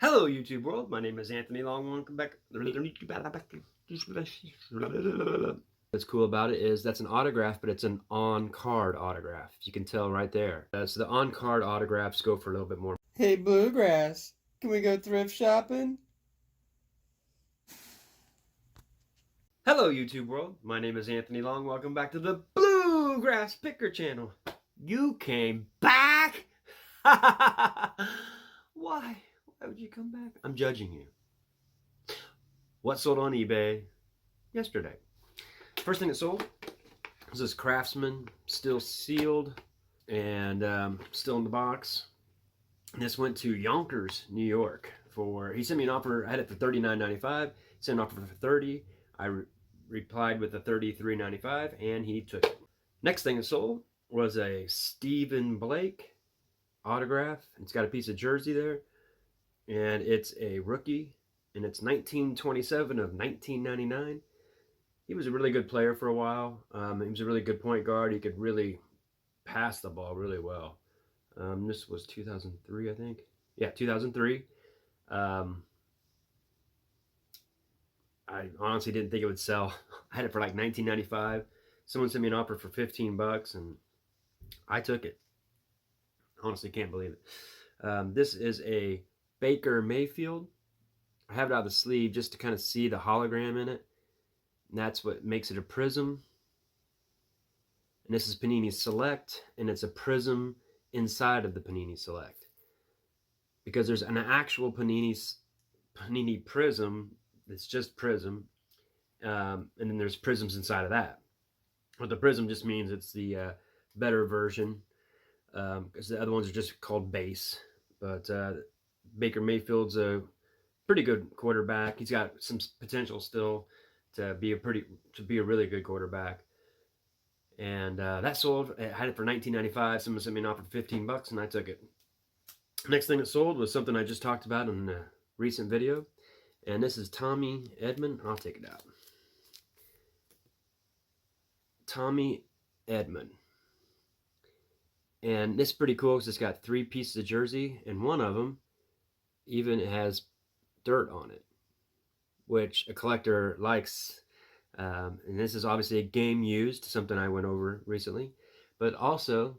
Hello, YouTube world. My name is Anthony Long. Welcome back. What's cool about it is that's an autograph, but it's an on-card autograph. You can tell right there. So the on-card autographs go for a little bit more. Hey, Bluegrass, can we go thrift shopping? Hello, YouTube world. My name is Anthony Long. Welcome back to the Bluegrass Picker channel. You came back? Why? Why would you come back? I'm judging you. What sold on eBay yesterday? First thing that sold was this Craftsman, still sealed and still in the box. This went to Yonkers, New York. He sent me an offer. I had it for $39.95. He sent an offer for $30. I replied with a $33.95, and he took it. Next thing that sold was a Stephen Blake autograph. It's got a piece of jersey there, and it's a rookie, and it's 1927 of 1999. He was a really good player for a while. He was a really good point guard. He could really pass the ball really well. This was 2003, I think. Yeah, 2003. I honestly didn't think it would sell. I had it for like $19.95. Someone sent me an offer for $15, and I took it. Honestly, can't believe it. This is a Baker Mayfield. I have it out of the sleeve just to kind of see the hologram in it. And that's what makes it a prism. And this is Panini Select, and it's a prism inside of the Panini Select. Because there's an actual Panini prism that's just prism, and then there's prisms inside of that. But the prism just means it's the better version, because the other ones are just called base. But Baker Mayfield's a pretty good quarterback. He's got some potential still to be a really good quarterback. And that sold. I had it for $19.95. Someone sent me an offer for $15, and I took it. Next thing that sold was something I just talked about in a recent video, and this is Tommy Edmond. I'll take it out. Tommy Edmond. And this is pretty cool because it's got 3 pieces of jersey, and one of them even has dirt on it, which a collector likes. And this is obviously a game used, something I went over recently. But also,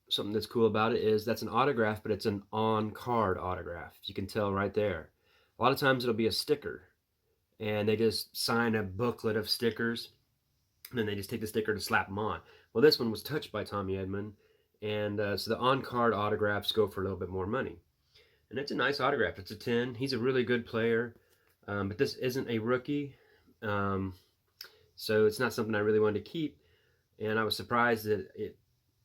something that's cool about it is that's an autograph, but it's an on-card autograph. You can tell right there. A lot of times it'll be a sticker, and they just sign a booklet of stickers, and then they just take the sticker and slap them on. Well, this one was touched by Tommy Edmond, and so the on-card autographs go for a little bit more money. And it's a nice autograph. It's a 10. He's a really good player, but this isn't a rookie, so it's not something I really wanted to keep. And I was surprised that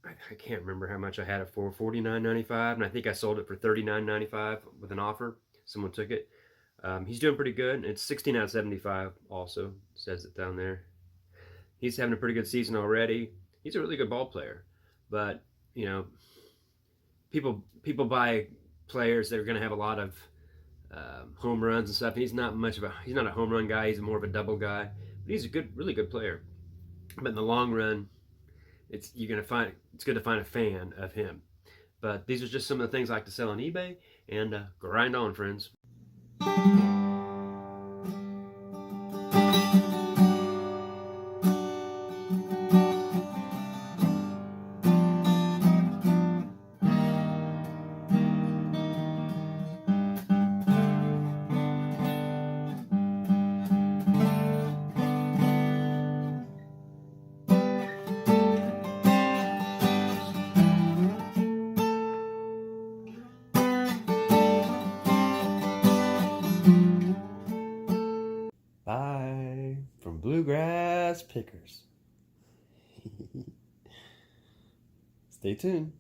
I can't remember how much I had it for, $49.95, and I think I sold it for $39.95 with an offer. Someone took it. He's doing pretty good. It's 16 out of 75 also, says it down there. He's having a pretty good season already. He's a really good ball player, but you know, people buy players that are going to have a lot of home runs and stuff. He's not a home run guy. He's more of a double guy, but he's a really good player. But in the long run, it's good to find a fan of him. But these are just some of the things I like to sell on eBay, and grind on, friends. Bye from Bluegrass Pickers. Stay tuned.